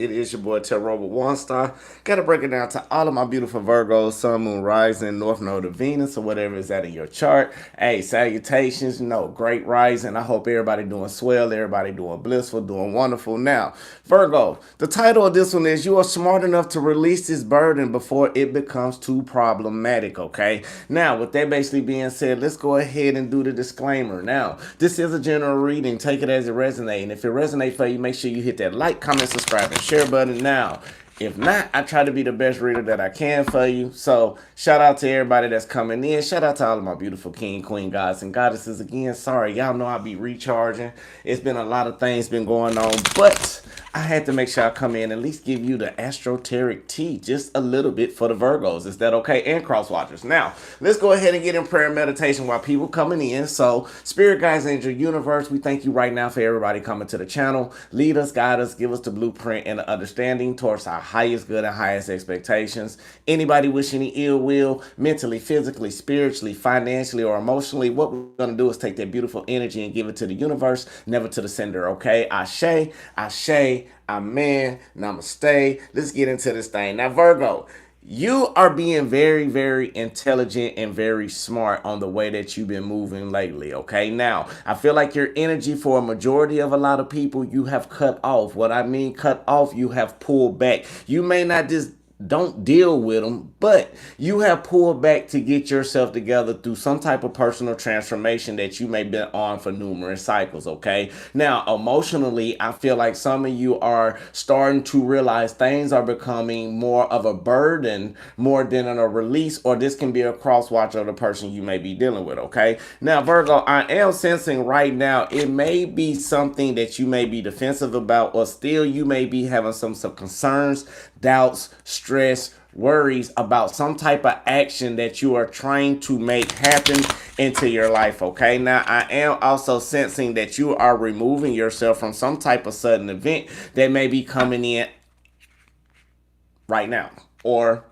It is your boy Terror with Waunstar. Gotta break it down to all of my beautiful Virgos, Sun, Moon, Rising, North Node of Venus, or whatever is that in your chart. Hey, salutations, great rising. I hope everybody doing swell, everybody doing blissful, doing wonderful. Now, Virgo, the title of this one is You Are Smart Enough to Release This Burden Before It Becomes Too Problematic, okay? Now, with that basically being said, let's go ahead and do the disclaimer. Now, this is a general reading. Take it as it resonates. And if it resonates for you, make sure you hit that like, comment, subscribe, and share button now. If not, I try to be the best reader that I can for you. So shout out to everybody that's coming in. Shout out to all of my beautiful king, queen, gods, and goddesses. Again, sorry, y'all know I'll be recharging. It's been a lot of things been going on, but I had to make sure I come in and at least give you the astroteric tea just a little bit for the Virgos. Is that okay? And cross watchers. Now, let's go ahead and get in prayer and meditation while people coming in. So, Spirit Guides, Angel Universe, we thank you right now for everybody coming to the channel. Lead us, guide us, give us the blueprint and the understanding towards our highest good and highest expectations. Anybody wish any ill will, mentally, physically, spiritually, financially, or emotionally, what we're going to do is take that beautiful energy and give it to the universe, never to the sender, okay? Ashe, Ashe, Amen, Namaste. Let's get into this thing. Now, Virgo, you are being very, very intelligent and very smart on the way that you've been moving lately, okay? Now, I feel like your energy for a majority of a lot of people, you have cut off. What I mean cut off, you have pulled back. You may not just don't deal with them, but you have pulled back to get yourself together through some type of personal transformation that you may be on for numerous cycles, okay? Now, emotionally, I feel like some of you are starting to realize things are becoming more of a burden more than a release, or this can be a cross watch of the person you may be dealing with, okay? Now, Virgo, I am sensing right now it may be something that you may be defensive about, or still you may be having some concerns, doubts, stress, worries about some type of action that you are trying to make happen into your life, okay? Now, I am also sensing that you are removing yourself from some type of sudden event that may be coming in right now or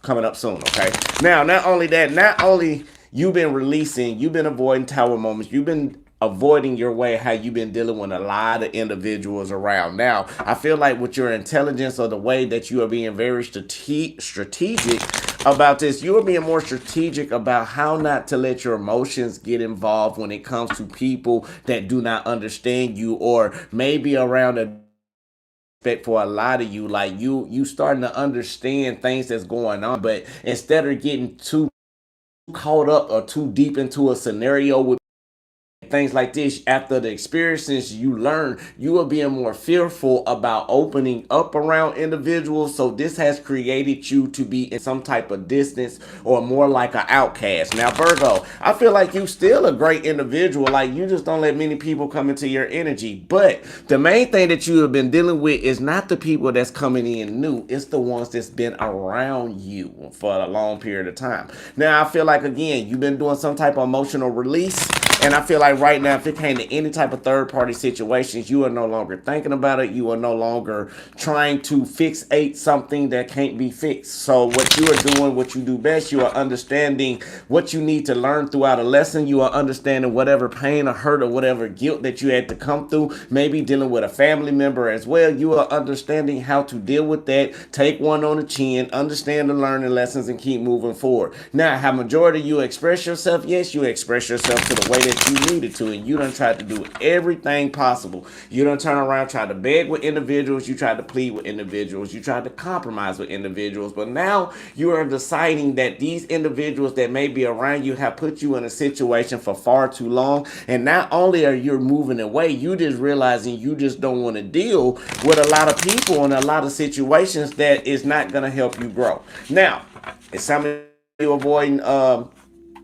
coming up soon, okay? Now, not only that, not only you've been releasing, you've been avoiding tower moments, you've been avoiding your way, how you've been dealing with a lot of individuals around. Now, I feel like with your intelligence or the way that you are being very strategic about this, you are being more strategic about how not to let your emotions get involved when it comes to people that do not understand you, or maybe around a for a lot of you, like you starting to understand things that's going on, but instead of getting too caught up or too deep into a scenario with things like this, after the experiences you learn, you are being more fearful about opening up around individuals. So this has created you to be in some type of distance or more like an outcast. Now, Virgo, I feel like you still a great individual. Like, you just don't let many people come into your energy. But the main thing that you have been dealing with is not the people that's coming in new. It's the ones that's been around you for a long period of time. Now, I feel like, again, you've been doing some type of emotional release. And I feel like right now, if it came to any type of third-party situations, you are no longer thinking about it. You are no longer trying to fixate something that can't be fixed. So what you are doing, what you do best, you are understanding what you need to learn throughout a lesson. You are understanding whatever pain or hurt or whatever guilt that you had to come through, maybe dealing with a family member as well. You are understanding how to deal with that, take one on the chin, understand the learning lessons, and keep moving forward. Now, how majority of you express yourself? Yes, you express yourself to the way that you needed to, and you done tried to do everything possible. You done turn around, tried to beg with individuals, you tried to plead with individuals, you tried to compromise with individuals, but now you are deciding that these individuals that may be around you have put you in a situation for far too long, and not only are you moving away, you just realizing you just don't want to deal with a lot of people and a lot of situations that is not going to help you grow. Now, it's something you avoiding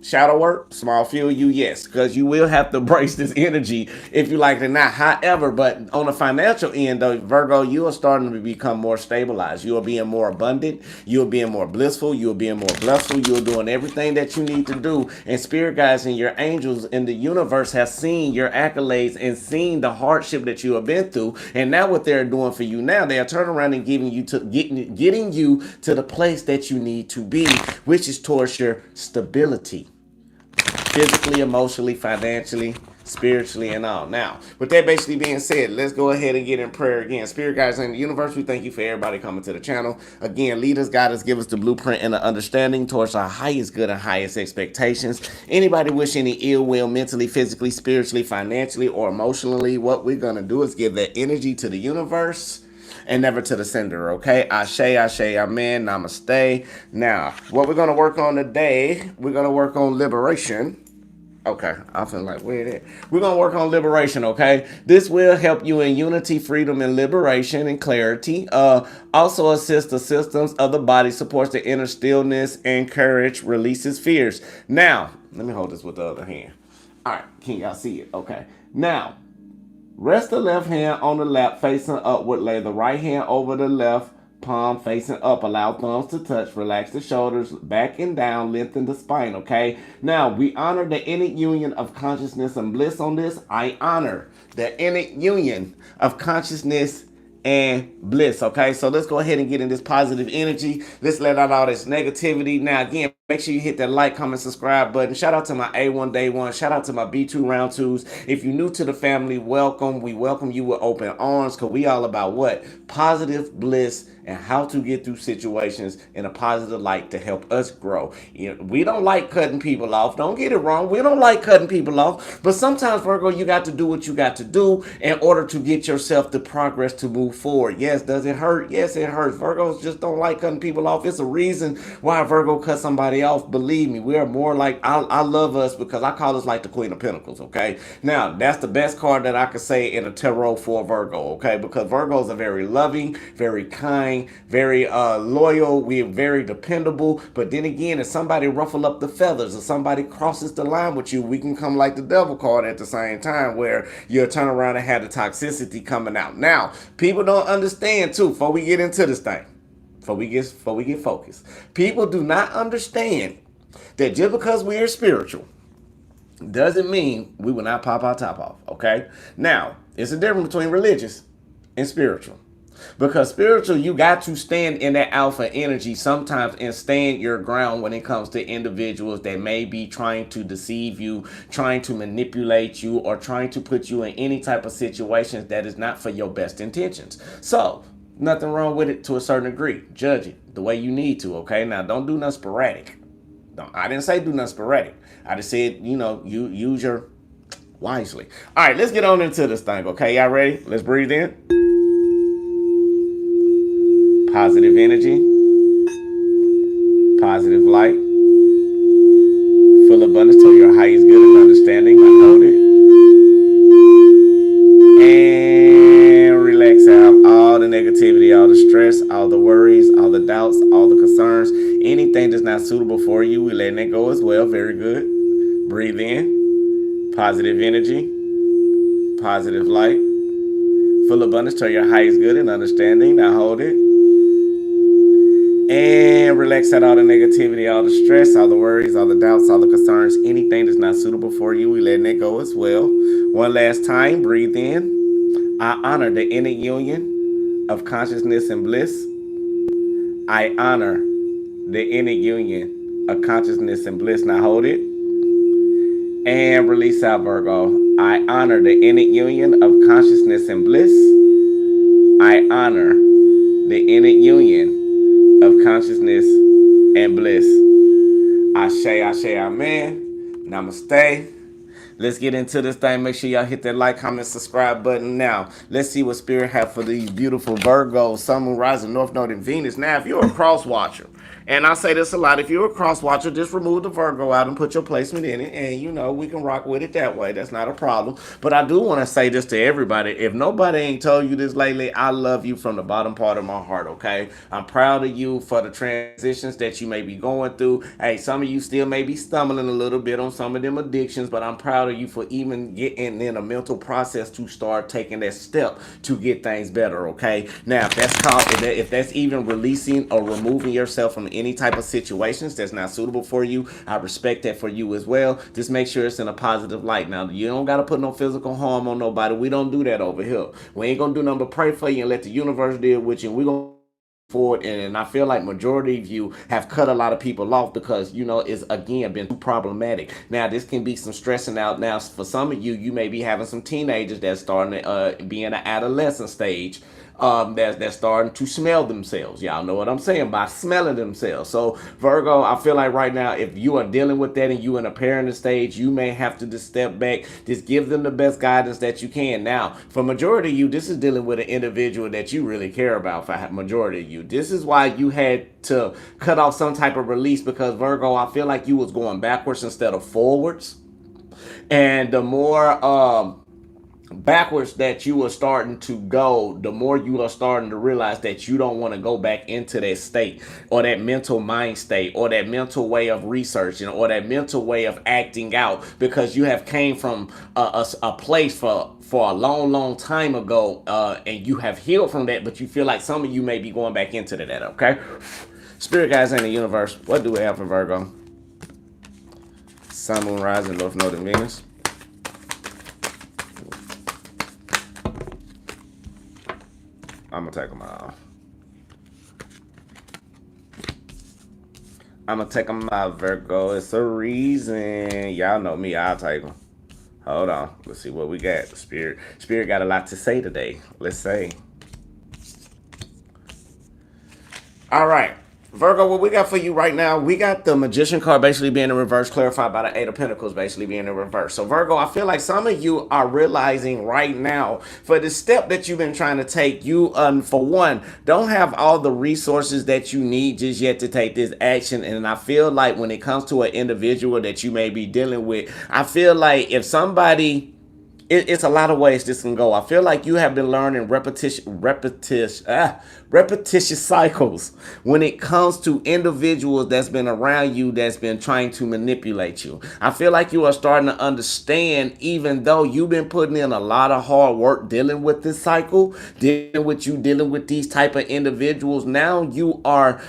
shadow work, small fuel you, yes, because you will have to brace this energy if you like it or not. However, but on the financial end, though, Virgo, you are starting to become more stabilized. You are being more abundant. You are being more blissful. You are being more blissful. You are doing everything that you need to do. And spirit guides and your angels in the universe have seen your accolades and seen the hardship that you have been through. And now what they're doing for you now, they are turning around and getting you to the place that you need to be, which is towards your stability. Physically, emotionally, financially, spiritually and all. Now, with that basically being said, let's go ahead and get in prayer again. Spirit guides in the universe, we thank you for everybody coming to the channel. Again, lead us, guide us, give us the blueprint and the understanding towards our highest good and highest expectations. Anybody wish any ill will mentally, physically, spiritually, financially, or emotionally, what we're going to do is give that energy to the universe and never to the sender, okay? Ashe, ashe, amen, namaste. Now, what we're going to work on today, we're going to work on liberation. Okay, I feel like, where it at? We're going to work on liberation, okay? This will help you in unity, freedom, and liberation and clarity. Also assist the systems of the body, supports the inner stillness, and courage, releases fears. Now, let me hold this with the other hand. All right, can y'all see it? Okay. Now, rest the left hand on the lap facing upward. Lay the right hand over the left palm facing up. Allow thumbs to touch. Relax the shoulders back and down. Lengthen the spine, okay? Now, we honor the innate union of consciousness and bliss on this. I honor the innate union of consciousness and bliss, okay? So let's go ahead and get in this positive energy. Let's let out all this negativity. Now, again, make sure you hit that like, comment, subscribe button. Shout out to my A1 Day 1. Shout out to my B2 Round 2s. If you're new to the family, welcome. We welcome you with open arms because we all about what? Positive bliss and how to get through situations in a positive light to help us grow. You know, we don't like cutting people off. Don't get it wrong. We don't like cutting people off. But sometimes, Virgo, you got to do what you got to do in order to get yourself the progress to move forward. Yes, does it hurt? Yes, it hurts. Virgos just don't like cutting people off. It's a reason why Virgo cut somebody off. Believe me, we are more like, I love us because I call us like the Queen of Pentacles, okay? Now, that's the best card that I could say in a tarot for Virgo, okay? Because Virgos are very loving, very kind, very loyal. We're very dependable. But then again, if somebody ruffle up the feathers or somebody crosses the line with you, we can come like the devil card at the same time where you'll turn around and have the toxicity coming out. Now, people don't understand too, before we get into this thing, before we get focused, people do not understand that just because we are spiritual doesn't mean we will not pop our top off, okay? Now, it's a difference between religious and spiritual. Because spiritual, you got to stand in that alpha energy sometimes and stand your ground when it comes to individuals that may be trying to deceive you, trying to manipulate you, or trying to put you in any type of situations that is not for your best intentions. So, nothing wrong with it to a certain degree. Judge it the way you need to, okay? Now, don't do nothing sporadic. I didn't say do nothing sporadic. I just said, you know, you use your wisely. All right, let's get on into this thing, okay? Y'all ready? Let's breathe in. Positive energy, positive light, full abundance to your highest good and understanding. I hold it. And relax out all the negativity, all the stress, all the worries, all the doubts, all the concerns. Anything that's not suitable for you, we're letting it go as well. Very good. Breathe in. Positive energy, positive light, full abundance to your highest good and understanding. Now hold it. And relax out all the negativity, all the stress, all the worries, all the doubts, all the concerns. Anything that's not suitable for you, we letting it go as well. One last time, breathe in. I honor the innate union of consciousness and bliss. I honor the innate union of consciousness and bliss. Now hold it. And release out, Virgo. I honor the innate union of consciousness and bliss. I honor the innate union of consciousness and bliss. Ashe, ashe, amen. Namaste. Let's get into this thing. Make sure y'all hit that like, comment, subscribe button. Now, let's see what Spirit have for these beautiful Virgos, Sun, Moon, Rising, North Node, and Venus. Now, if you're a cross watcher, and I say this a lot, if you're a cross watcher, just remove the Virgo out and put your placement in it, and you know, we can rock with it that way. That's not a problem. But I do want to say this to everybody. If nobody ain't told you this lately, I love you from the bottom part of my heart, okay? I'm proud of you for the transitions that you may be going through. Hey, some of you still may be stumbling a little bit on some of them addictions, but I'm proud of you for even getting in a mental process to start taking that step to get things better, okay? Now, if that's even releasing or removing yourself from any type of situations that's not suitable for you, I respect that for you as well. Just make sure it's in a positive light. Now, you don't got to put no physical harm on nobody. We don't do that over here. We ain't going to do nothing but pray for you and let the universe deal with you. And we're going forward, and I feel like majority of you have cut a lot of people off because it's again been too problematic. Now this can be some stressing out. Now for some of you, you may be having some teenagers that's starting to be in an adolescent stage, that's starting to smell themselves. Y'all know what I'm saying by smelling themselves. So Virgo, I feel like right now, if you are dealing with that and you in a parenting stage, you may have to just step back, just give them the best guidance that you can. Now, for majority of you, this is dealing with an individual that you really care about. For majority of you, this is why you had to cut off some type of release, because Virgo, I feel like you was going backwards instead of forwards. And the more backwards that you are starting to go, the more you are starting to realize that you don't want to go back into that state, or that mental mind state, or that mental way of researching, or that mental way of acting out, because you have came from a place for a long time ago, and you have healed from that, but you feel like some of you may be going back into that. Okay, spirit guys in the universe, what do we have for Virgo? Sun, moon, rising, north node, and Venus. I'm gonna take them out. I'm gonna take them out, Virgo. It's a reason. Y'all know me. I'll take them. Hold on. Let's see what we got. Spirit got a lot to say today. Let's say. All right. Virgo, what we got for you right now, we got the Magician card basically being in reverse, clarified by the Eight of Pentacles basically being in reverse. So Virgo, I feel like some of you are realizing right now, for the step that you've been trying to take, you, for one, don't have all the resources that you need just yet to take this action. And I feel like when it comes to an individual that you may be dealing with, I feel like if somebody... It's a lot of ways this can go. I feel like you have been learning repetitious cycles when it comes to individuals that's been around you, that's been trying to manipulate you. I feel like you are starting to understand, even though you've been putting in a lot of hard work dealing with this cycle, dealing with these type of individuals. Now you are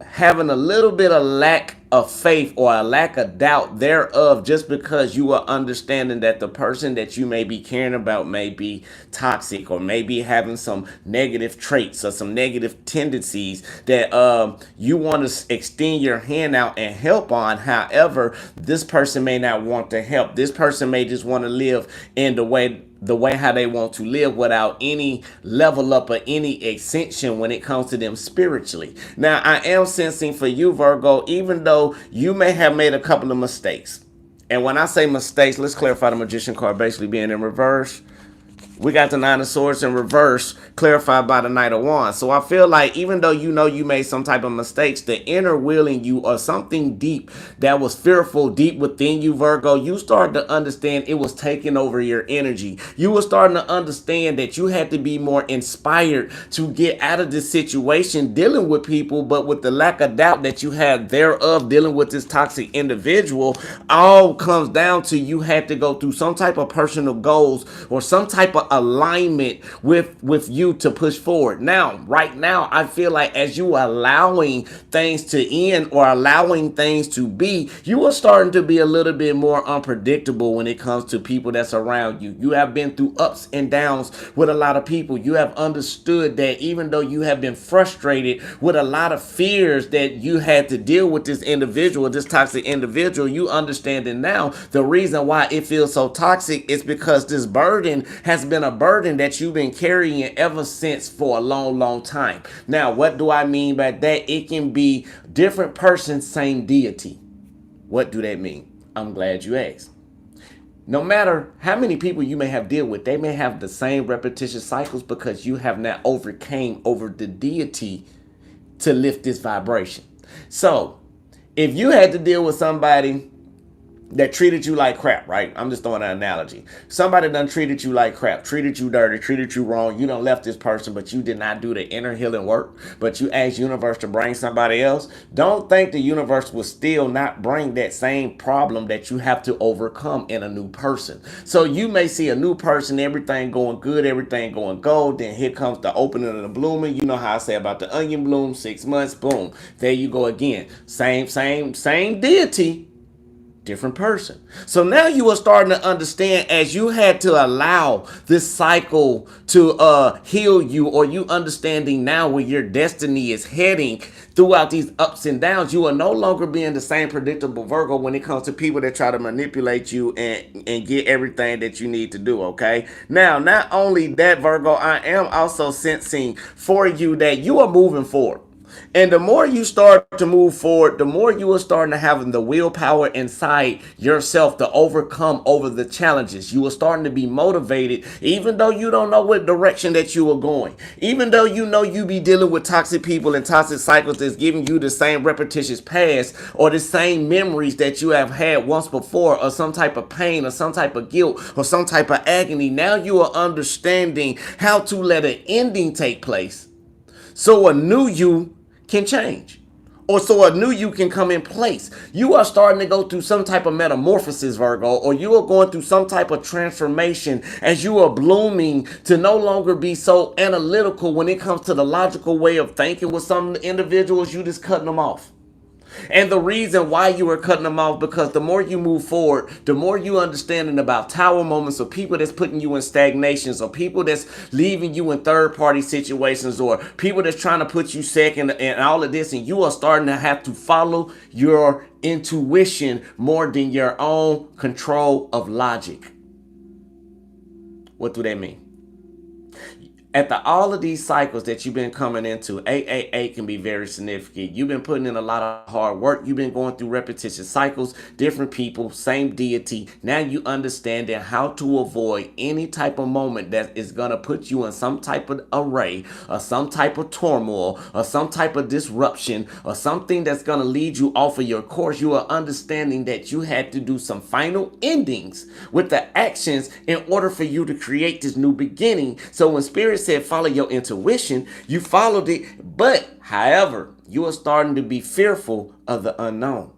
having a little bit of lack of faith or a lack of doubt thereof, just because you are understanding that the person that you may be caring about may be toxic, or maybe having some negative traits or some negative tendencies that you want to extend your hand out and help on. However, this person may not want to help. This person may just want to live in the way how they want to live, without any level up or any ascension when it comes to them spiritually. Now, I am sensing for you, Virgo, even though you may have made a couple of mistakes. And when I say mistakes, let's clarify the Magician card basically being in reverse. We got the Nine of Swords in reverse, clarified by the Knight of Wands. So I feel like even though you know you made some type of mistakes, the inner will in you, or something deep that was fearful deep within you, Virgo, you started to understand it was taking over your energy. You were starting to understand that you had to be more inspired to get out of this situation dealing with people, but with the lack of doubt that you had thereof dealing with this toxic individual, all comes down to you had to go through some type of personal goals or some type of alignment with you to push forward. Now, right now, I feel like as you are allowing things to end or allowing things to be, you are starting to be a little bit more unpredictable when it comes to people that's around you. You have been through ups and downs with a lot of people. You have understood that even though you have been frustrated with a lot of fears that you had to deal with this individual, this toxic individual, you understanding now the reason why it feels so toxic is because this burden has been a burden that you've been carrying ever since for a long time. Now, what do I mean by that? It can be different persons, same deity. What do that mean? I'm glad you asked. No matter how many people you may have dealt with, they may have the same repetitious cycles because you have not overcame over the deity to lift this vibration. So if you had to deal with somebody that treated you like crap, right? I'm just throwing an analogy. Somebody done treated you like crap, treated you dirty, treated you wrong. You done left this person, but you did not do the inner healing work, but you asked universe to bring somebody else. Don't think the universe will still not bring that same problem that you have to overcome in a new person. So you may see a new person, everything going good, everything going gold. Then here comes the opening of the blooming. You know how I say about the onion bloom, 6 months, boom. There you go again. Same deity. different person. So now you are starting to understand, as you had to allow this cycle to heal you, or you understanding now where your destiny is heading throughout these ups and downs. You are no longer being the same predictable Virgo when it comes to people that try to manipulate you and get everything that you need to do. Okay, now not only that, Virgo, I am also sensing for you that you are moving forward. And the more you start to move forward, the more you are starting to have the willpower inside yourself to overcome over the challenges. You are starting to be motivated, even though you don't know what direction that you are going. Even though you know you be dealing with toxic people and toxic cycles that's giving you the same repetitious past or the same memories that you have had once before, or some type of pain or some type of guilt or some type of agony. Now you are understanding how to let an ending take place so a new you can change, or so a new you can come in place. You are starting to go through some type of metamorphosis, Virgo, or you are going through some type of transformation as you are blooming to no longer be so analytical when it comes to the logical way of thinking. With some individuals, you just cutting them off. And the reason why you are cutting them off, because the more you move forward, the more you understanding about tower moments, or people that's putting you in stagnations, or people that's leaving you in third party situations, or people that's trying to put you second, and all of this. And you are starting to have to follow your intuition more than your own control of logic. What do that mean? After all of these cycles that you've been coming into, 888 can be very significant. You've been putting in a lot of hard work. You've been going through repetitious cycles, different people, same deity. Now you understand how to avoid any type of moment that is going to put you in some type of array, or some type of turmoil, or some type of disruption, or something that's going to lead you off of your course. You are understanding that you had to do some final endings with the actions in order for you to create this new beginning. So when Spirit said follow your intuition, you followed it. But however, you are starting to be fearful of the unknown.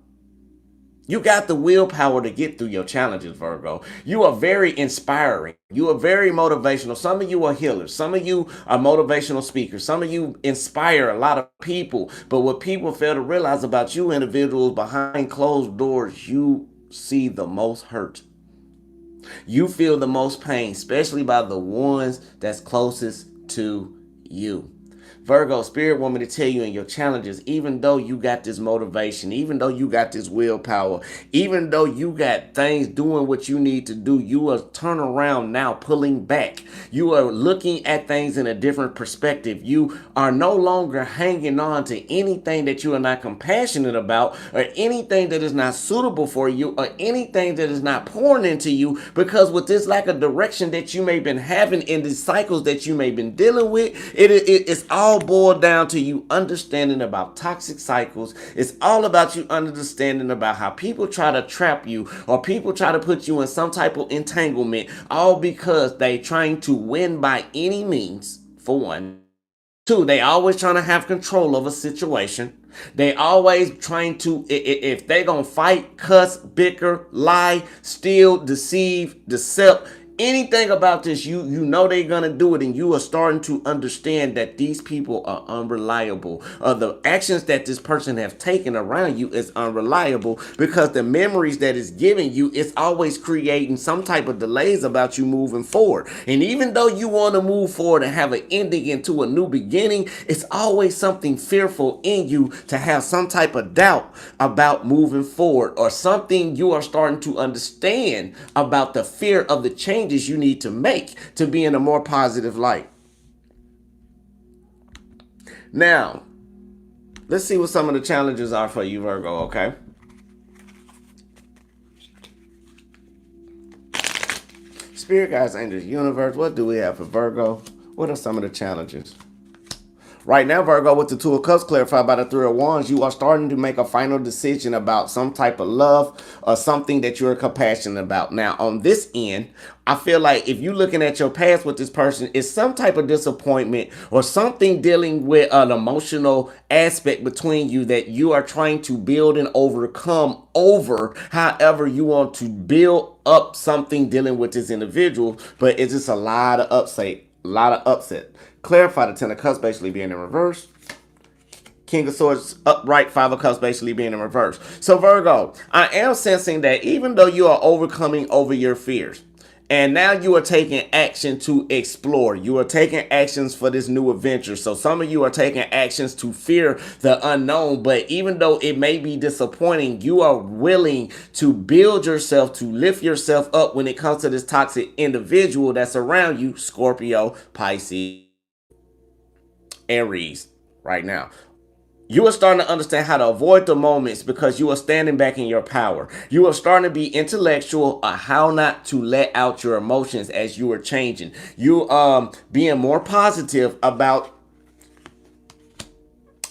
You got the willpower to get through your challenges, Virgo. You are very inspiring. You are very motivational. Some of you are healers. Some of you are motivational speakers. Some of you inspire a lot of people. But what people fail to realize about you individuals, behind closed doors, you see the most hurt. You feel the most pain, especially by the ones that's closest to you. Virgo, Spirit want me to tell you in your challenges, even though you got this motivation, even though you got this willpower, even though you got things doing what you need to do, you are turning around now, pulling back. You are looking at things in a different perspective. You are no longer hanging on to anything that you are not compassionate about, or anything that is not suitable for you, or anything that is not pouring into you, because with this lack of direction that you may have been having in these cycles that you may have been dealing with, it's all boiled down to you understanding about toxic cycles. It's all about you understanding about how people try to trap you, or people try to put you in some type of entanglement, all because they trying to win by any means, for one. Two, they always trying to have control of a situation. They always trying to, if they gonna fight, cuss, bicker, lie, steal, deceive, decept, anything about this, you know they're gonna do it, and you are starting to understand that these people are unreliable. The actions that this person have taken around you is unreliable, because the memories that it's giving you is always creating some type of delays about you moving forward. And even though you want to move forward and have an ending into a new beginning, it's always something fearful in you to have some type of doubt about moving forward, or something you are starting to understand about the fear of the changes you need to make to be in a more positive light. Now, let's see what some of the challenges are for you, Virgo, okay? Spirit guides, angels, universe, what do we have for Virgo? What are some of the challenges? Right now, Virgo, with the Two of Cups clarified by the Three of Wands, you are starting to make a final decision about some type of love, or something that you're compassionate about. Now, on this end, I feel like if you're looking at your past with this person, it's some type of disappointment, or something dealing with an emotional aspect between you that you are trying to build and overcome over. However, you want to build up something dealing with this individual, but it's just a lot of upset. Clarify the Ten of Cups basically being in reverse. King of Swords upright, Five of Cups basically being in reverse. So Virgo, I am sensing that even though you are overcoming over your fears, and now you are taking action to explore. You are taking actions for this new adventure. So some of you are taking actions to fear the unknown. But even though it may be disappointing, you are willing to build yourself, to lift yourself up when it comes to this toxic individual that's around you, Scorpio, Pisces, Aries, right now. You are starting to understand how to avoid the moments because you are standing back in your power. You are starting to be intellectual on how not to let out your emotions as you are changing. You being more positive about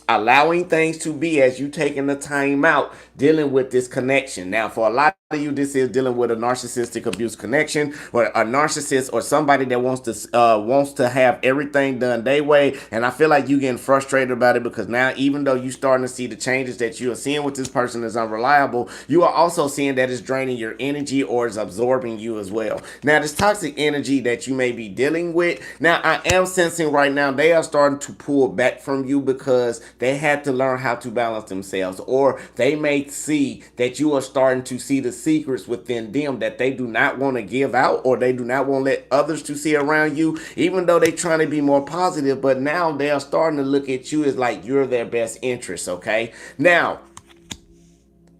allowing things to be as you taking the time out dealing with this connection. Now, for a lot of you, this is dealing with a narcissistic abuse connection, or a narcissist, or somebody that wants to have everything done their way. And I feel like you getting frustrated about it because now, even though you starting to see the changes that you are seeing with this person is unreliable, you are also seeing that it's draining your energy or is absorbing you as well. Now, this toxic energy that you may be dealing with, now I am sensing right now they are starting to pull back from you because they had to learn how to balance themselves, or they may see that you are starting to see the secrets within them that they do not want to give out, or they do not want to let others to see around you, even though they're trying to be more positive. But now they are starting to look at you as like you're their best interest. Okay, now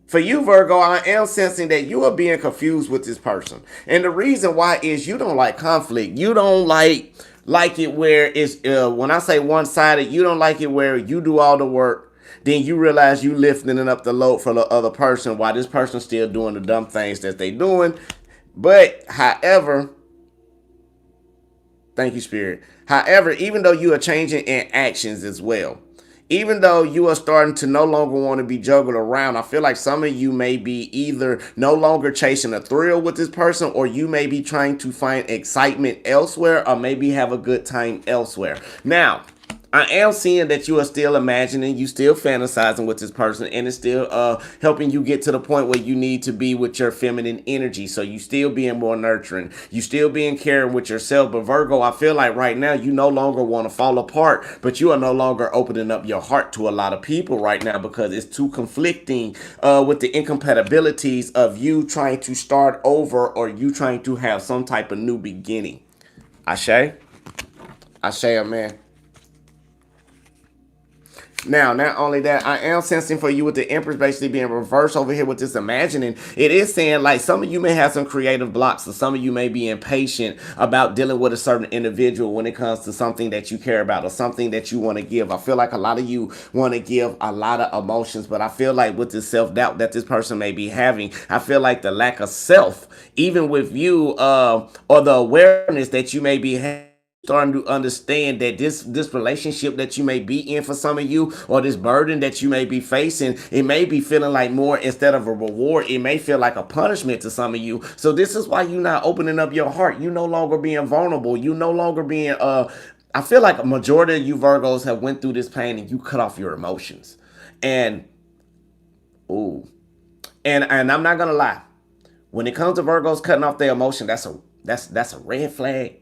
for you, Virgo, I am sensing that you are being confused with this person. And the reason why is you don't like conflict. You don't like it where it's, when I say one-sided, you don't like it where you do all the work, then you realize you lifting up the load for the other person while this person's still doing the dumb things that they doing. But, however, thank you, Spirit. However, even though you are changing in actions as well, even though you are starting to no longer want to be juggled around, I feel like some of you may be either no longer chasing a thrill with this person, or you may be trying to find excitement elsewhere, or maybe have a good time elsewhere. Now, I am seeing that you are still imagining, you still fantasizing with this person, and it's still helping you get to the point where you need to be with your feminine energy. So you still being more nurturing, you still being caring with yourself. But Virgo, I feel like right now you no longer want to fall apart, but you are no longer opening up your heart to a lot of people right now because it's too conflicting with the incompatibilities of you trying to start over or you trying to have some type of new beginning. Ashe? Ashe, man. Now, not only that, I am sensing for you with the Empress basically being reversed over here with this imagining. It is saying like some of you may have some creative blocks, or some of you may be impatient about dealing with a certain individual when it comes to something that you care about or something that you want to give. I feel like a lot of you want to give a lot of emotions, but I feel like with the self-doubt that this person may be having, I feel like the lack of self, even with you, or the awareness that you may be having, starting to understand that this relationship that you may be in, for some of you, or this burden that you may be facing, it may be feeling like more instead of a reward, it may feel like a punishment to some of you. So this is why you're not opening up your heart. You no longer being vulnerable. You no longer being I feel like a majority of you Virgos have went through this pain and you cut off your emotions. And ooh, and I'm not gonna lie, when it comes to Virgos cutting off their emotion, that's a red flag.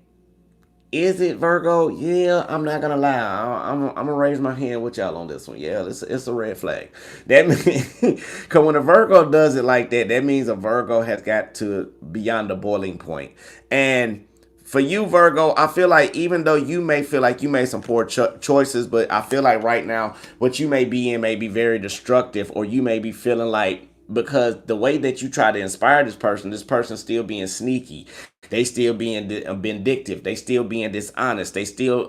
Is it, Virgo? Yeah, I'm not gonna lie. I'm gonna raise my hand with y'all on this one. Yeah, it's a red flag. That means, cause when a Virgo does it like that, that means a Virgo has got to beyond the boiling point. And for you, Virgo, I feel like even though you may feel like you made some poor choices, but I feel like right now what you may be in may be very destructive, or you may be feeling like, because the way that you try to inspire this person still being sneaky, they still being vindictive, they still being dishonest, they still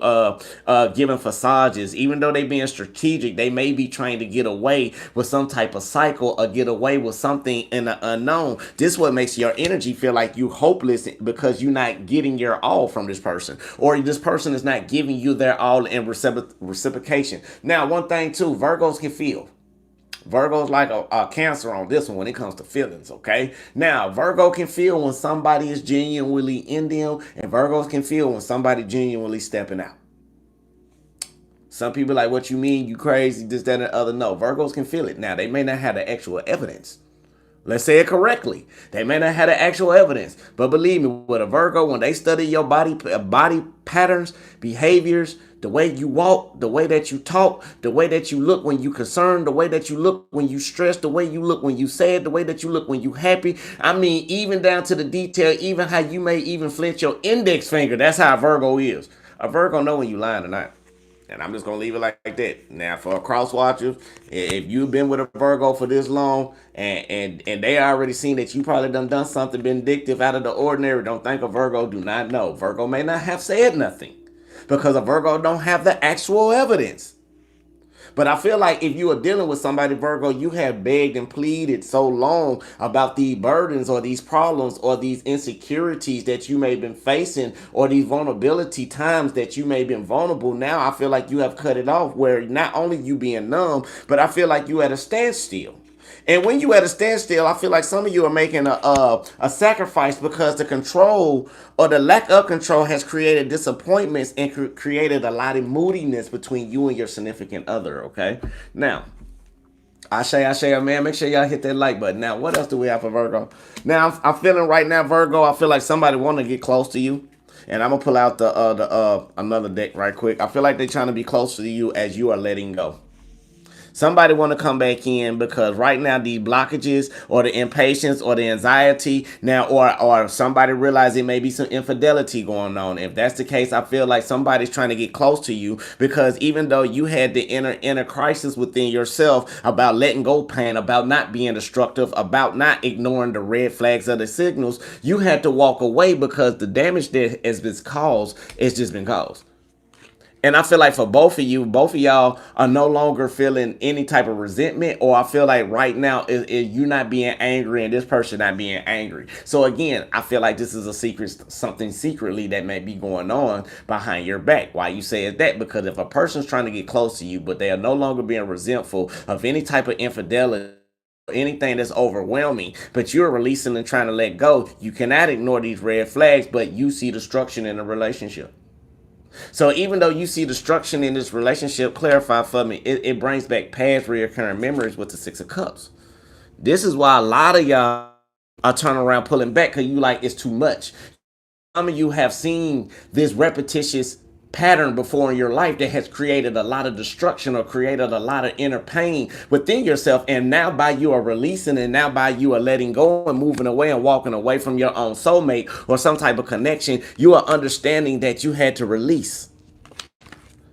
giving facades. Even though they being strategic, they may be trying to get away with some type of cycle or get away with something in the unknown. This is what makes your energy feel like you hopeless, because you're not getting your all from this person, or this person is not giving you their all in reciprocation. Now, one thing too, Virgos can feel. Virgo's like a Cancer on this one when it comes to feelings, okay? Now, Virgo can feel when somebody is genuinely in them, and Virgos can feel when somebody genuinely stepping out. Some people like, what you mean? You crazy, this, that, and the other. No, Virgos can feel it. Now, they may not have the actual evidence, Let's say it correctly. They may not have the actual evidence, but believe me, with a Virgo, when they study your body patterns, behaviors, the way you walk, the way that you talk, the way that you look when you concerned, the way that you look when you stressed, the way you look when you sad, the way that you look when you happy. I mean, even down to the detail, even how you may even flinch your index finger. That's how a Virgo is. A Virgo know when you lying or not. And I'm just gonna leave it like that. Now, for a cross watcher, if you've been with a Virgo for this long, and they already seen that you probably done something vindictive out of the ordinary, don't think a Virgo do not know. Virgo may not have said nothing because a Virgo don't have the actual evidence. But I feel like if you are dealing with somebody, Virgo, you have begged and pleaded so long about these burdens or these problems or these insecurities that you may have been facing or these vulnerability times that you may have been vulnerable. Now I feel like you have cut it off where not only you being numb, but I feel like you at a standstill. And when you at a standstill, I feel like some of you are making a sacrifice because the control or the lack of control has created disappointments and created a lot of moodiness between you and your significant other. Okay, now I say, man, make sure y'all hit that like button. Now, what else do we have for Virgo? Now, I'm feeling right now, Virgo. I feel like somebody want to get close to you. And I'm gonna pull out the another deck right quick. I feel like they're trying to be close to you as you are letting go. Somebody want to come back in because right now the blockages or the impatience or the anxiety now or somebody realize it may be some infidelity going on. If that's the case, I feel like somebody's trying to get close to you because even though you had the inner crisis within yourself about letting go pain, about not being destructive, about not ignoring the red flags of the signals, you had to walk away because the damage that has been caused has just been caused. And I feel like for both of y'all are no longer feeling any type of resentment, or I feel like right now is you not being angry and this person not being angry. So again, I feel like this is a secret, something secretly that may be going on behind your back. Why you say is that? Because if a person's trying to get close to you, but they are no longer being resentful of any type of infidelity, anything that's overwhelming, but you're releasing and trying to let go, you cannot ignore these red flags, but you see destruction in a relationship. So even though you see destruction in this relationship, clarify for me, it brings back past reoccurring memories with the Six of Cups. This is why a lot of y'all are turning around pulling back because you like it's too much. Some of you have seen this repetitious pattern before in your life that has created a lot of destruction or created a lot of inner pain within yourself. And now by you are releasing and now by you are letting go and moving away and walking away from your own soulmate or some type of connection, you are understanding that you had to release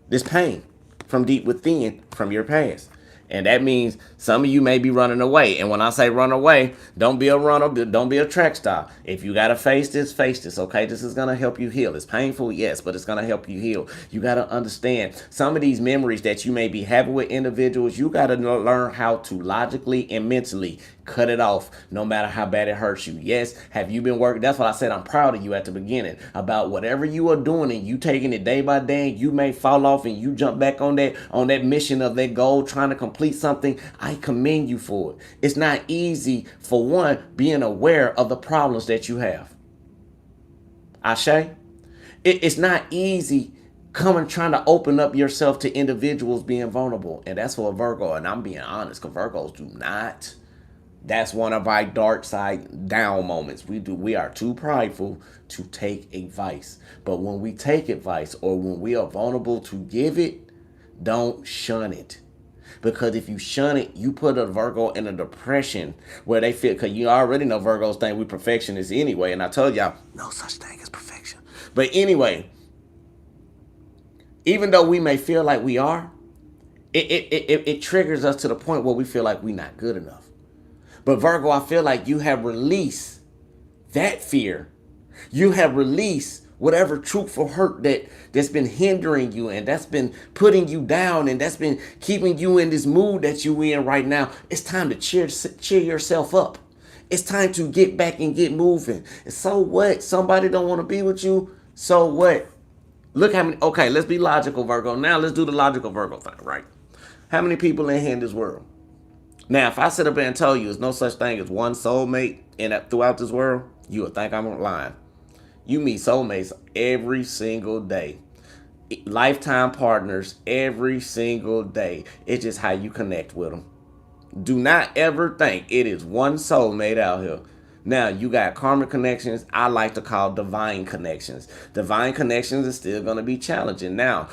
this pain from deep within from your past. And that means some of you may be running away. And when I say run away, don't be a runner, don't be a track star. If you got to face this, okay? This is going to help you heal. It's painful, yes, but it's going to help you heal. You got to understand some of these memories that you may be having with individuals, you got to learn how to logically and mentally cut it off no matter how bad it hurts you. Yes, have you been working? That's what I said. I'm proud of you at the beginning about whatever you are doing and you taking it day by day. You may fall off and you jump back on that mission of that goal, trying to complete something. I commend you for it. It's not easy for one being aware of the problems that you have. Ashe, it's not easy coming trying to open up yourself to individuals being vulnerable, and that's for a Virgo. And I'm being honest, because Virgos do not. That's one of our dark side down moments. We are too prideful to take advice. But when we take advice or when we are vulnerable to give it, don't shun it. Because if you shun it, you put a Virgo in a depression where they feel, because you already know Virgos think we perfectionists anyway. And I told y'all, no such thing as perfection. But anyway, even though we may feel like we are, it triggers us to the point where we feel like we're not good enough. But Virgo, I feel like you have released that fear. You have released whatever truthful hurt that's been hindering you and that's been putting you down and that's been keeping you in this mood that you in right now. It's time to cheer yourself up. It's time to get back and get moving. And so what? Somebody don't want to be with you. So what? Look how many. Okay, let's be logical, Virgo. Now let's do the logical Virgo thing, right? How many people in here in this world? Now, if I sit up there and tell you there's no such thing as one soulmate throughout this world, you would think I'm lying. You meet soulmates every single day. Lifetime partners every single day. It's just how you connect with them. Do not ever think it is one soulmate out here. Now, you got karmic connections. I like to call divine connections. Divine connections is still going to be challenging. Now,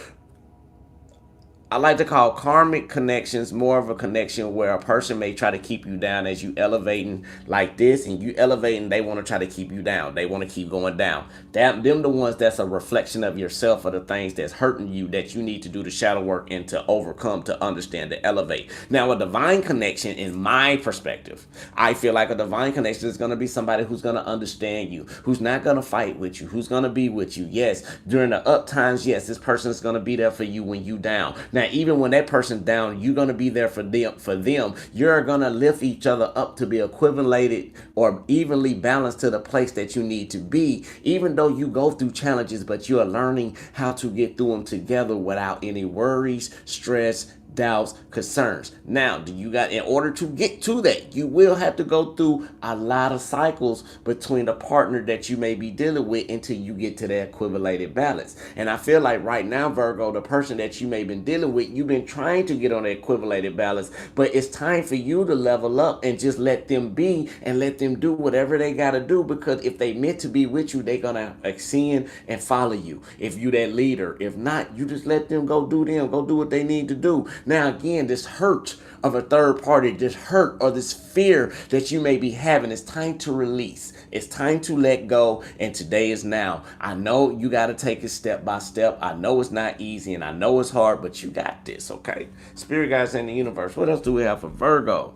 I like to call karmic connections more of a connection where a person may try to keep you down as you elevating like this, and you elevating, they want to try to keep you down. They want to keep going down. Them the ones that's a reflection of yourself, or the things that's hurting you that you need to do the shadow work and to overcome, to understand, to elevate. Now, a divine connection, in my perspective, I feel like a divine connection is going to be somebody who's going to understand you, who's not going to fight with you, who's going to be with you. Yes, during the up times, yes, this person is going to be there for you when you down. Now, even when that person's down, you're going to be there for them. You're going to lift each other up to be equivalated or evenly balanced to the place that you need to be, even though you go through challenges, but you are learning how to get through them together without any worries, stress, doubts, concerns. Now, in order to get to that, you will have to go through a lot of cycles between the partner that you may be dealing with until you get to that equivalated balance. And I feel like right now, Virgo, the person that you may have been dealing with, you've been trying to get on the equivalated balance, but it's time for you to level up and just let them be and let them do whatever they got to do, because if they meant to be with you, they're going to ascend and follow you. If you that leader, if not, you just let them go do what they need to do. Now, again, this hurt of a third party, this hurt or this fear that you may be having, it's time to release. It's time to let go, and today is now. I know you got to take it step by step. I know it's not easy, and I know it's hard, but you got this, okay? Spirit guides in the universe. What else do we have for Virgo?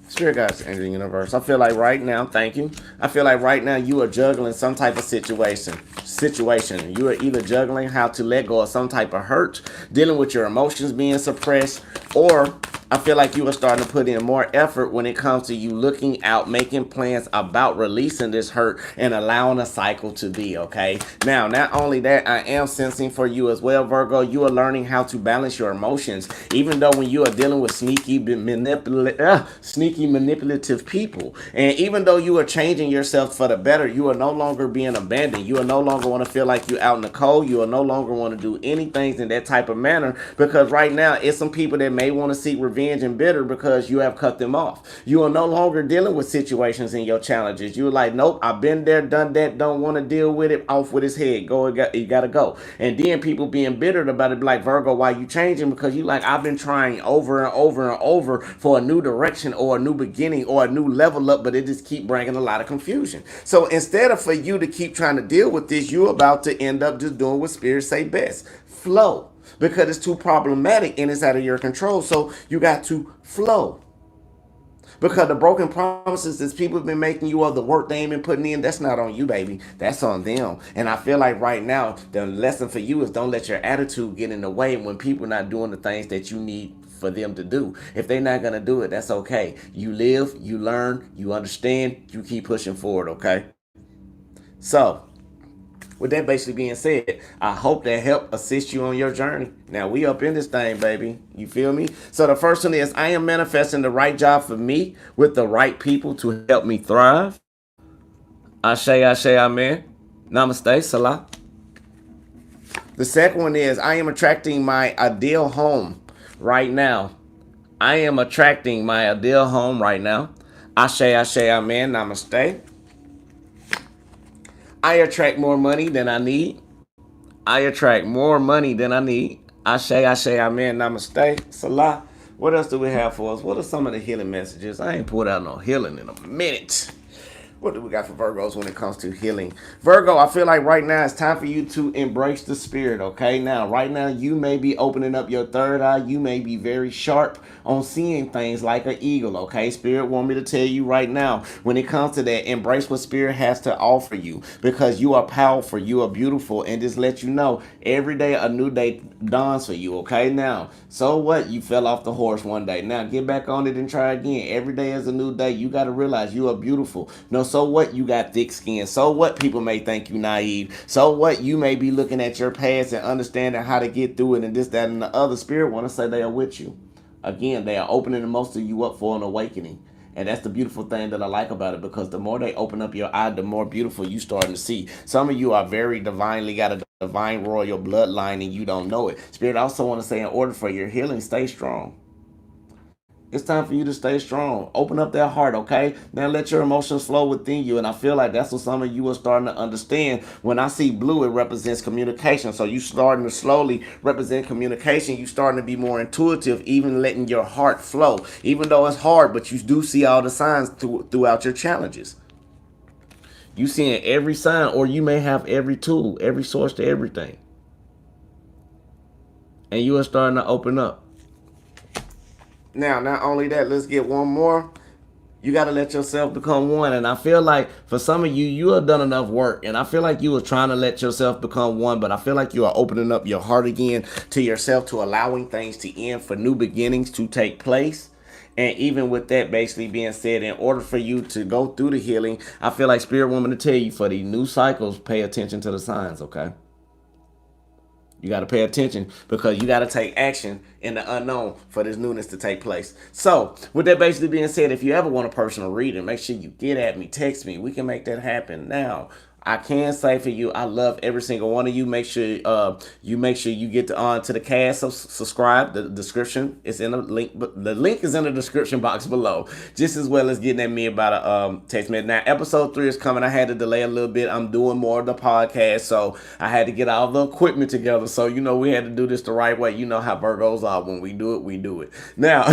Spirit guides in the universe. I feel like right now, thank you. I feel like right now you are juggling some type of situation. You are either juggling how to let go of some type of hurt, dealing with your emotions being suppressed, or I feel like you are starting to put in more effort when it comes to you looking out, making plans about releasing this hurt and allowing a cycle to be, okay? Now, not only that, I am sensing for you as well, Virgo, you are learning how to balance your emotions, even though when you are dealing with sneaky manipulative people. And even though you are changing yourself for the better, you are no longer being abandoned. You are no longer want to feel like you're out in the cold. You are no longer want to do anything in that type of manner, because right now it's some people that may want to seek revenge and bitter because you have cut them off. You are no longer dealing with situations in your challenges. You're like, nope, I've been there, done that, don't want to deal with it, off with his head. You gotta go. And then people being bitter about it, like, Virgo, why you changing? Because you like, I've been trying over and over and over for a new direction or a new beginning or a new level up, but it just keep bringing a lot of confusion. So instead of for you to keep trying to deal with this, you're about to end up just doing what Spirit say best. Flow. Because it's too problematic and it's out of your control. So you got to flow. Because the broken promises that people have been making you, of the work they ain't been putting in, that's not on you, baby. That's on them. And I feel like right now, the lesson for you is don't let your attitude get in the way when people are not doing the things that you need for them to do. If they're not going to do it, that's okay. You live, you learn, you understand, you keep pushing forward, okay? So, with that basically being said, I hope that helped assist you on your journey. Now, we up in this thing, baby. You feel me? So the first one is, I am manifesting the right job for me with the right people to help me thrive. Ashe, ashe, amen. Namaste, salah. The second one is, I am attracting my ideal home right now. I am attracting my ideal home right now. Ashe, ashe, amen. Namaste. I attract more money than I need. I attract more money than I need. Ashe, ashe, amen, namaste, salah. What else do we have for us? What are some of the healing messages? I ain't pulled out no healing in a minute. What do we got for Virgos when it comes to healing? Virgo, I feel like right now it's time for you to embrace the spirit, okay? Now, right now, you may be opening up your third eye. You may be very sharp on seeing things like an eagle, okay? Spirit want me to tell you right now, when it comes to that, embrace what spirit has to offer you, because you are powerful, you are beautiful, and just let you know, every day a new day dawns for you, okay? Now, so what? You fell off the horse one day. Now, get back on it and try again. Every day is a new day. You got to realize you are beautiful. No, so what? You got thick skin. So what? People may think you naive. So what? You may be looking at your past and understanding how to get through it and this, that, and the other. Spirit want to say they are with you. Again, they are opening the most of you up for an awakening. And that's the beautiful thing that I like about it, because the more they open up your eye, the more beautiful you starting to see. Some of you are very divinely got a divine royal bloodline and you don't know it. Spirit also want to say, in order for your healing, stay strong. It's time for you to stay strong. Open up that heart, okay? Now let your emotions flow within you. And I feel like that's what some of you are starting to understand. When I see blue, it represents communication. So you starting to slowly represent communication. You starting to be more intuitive, even letting your heart flow. Even though it's hard, but you do see all the signs throughout your challenges. You seeing every sign, or you may have every tool, every source to everything. And you are starting to open up. Now, not only that, let's get one more. You got to let yourself become one. And I feel like for some of you, you have done enough work. And I feel like you were trying to let yourself become one, but I feel like you are opening up your heart again to yourself, to allowing things to end, for new beginnings to take place. And even with that basically being said, in order for you to go through the healing, I feel like Spirit Woman to tell you, for these new cycles, pay attention to the signs, okay? You got to pay attention, because you got to take action in the unknown for this newness to take place. So, with that basically being said, if you ever want a personal reading, make sure you get at me, text me. We can make that happen. Now, I can say for you, I love every single one of you. Make sure you get to the cast. So subscribe. The description is in the link, but the link is in the description box below. Just as well as getting at me about a text message. Now, episode 3 is coming. I had to delay a little bit. I'm doing more of the podcast, so I had to get all the equipment together. So we had to do this the right way. You know how Virgos are. When we do it, we do it. Now.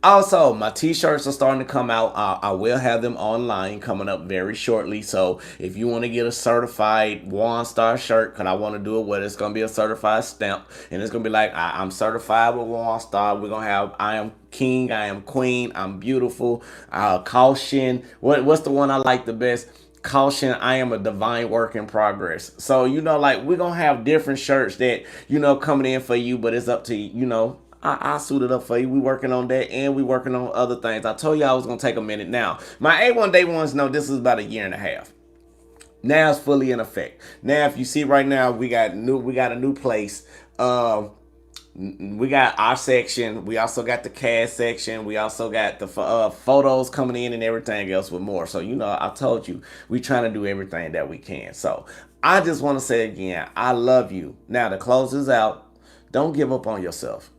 Also, my t-shirts are starting to come out. I will have them online coming up very shortly. So if you want to get a certified Waunstar shirt, because I want to do it where it's going to be a certified stamp. And it's going to be like, I'm certified with Waunstar. We're going to have, I am king, I am queen, I'm beautiful. Caution. What's the one I like the best? Caution, I am a divine work in progress. So, like, we're going to have different shirts that, coming in for you, but it's up to, I suit it up for you. We working on that, and we working on other things. I told you I was going to take a minute. Now, my A1 Day ones know this is about a year and a half. Now it's fully in effect. Now, if you see right now, we got a new place. We got our section. We also got the cast section. We also got the photos coming in and everything else with more. So, I told you, we trying to do everything that we can. So, I just want to say again, I love you. Now, to close this out, don't give up on yourself.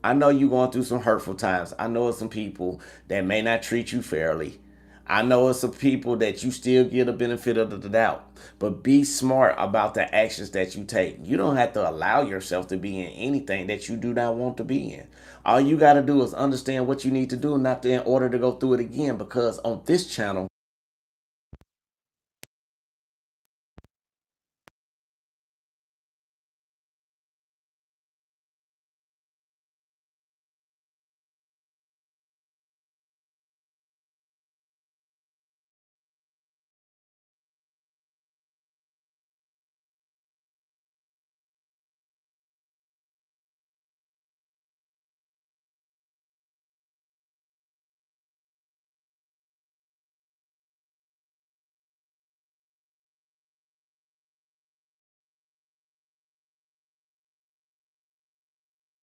I know you're going through some hurtful times. I know it's some people that may not treat you fairly. I know it's some people that you still get a benefit of the doubt. But be smart about the actions that you take. You don't have to allow yourself to be in anything that you do not want to be in. All you got to do is understand what you need to do, not in order to go through it again. Because on this channel,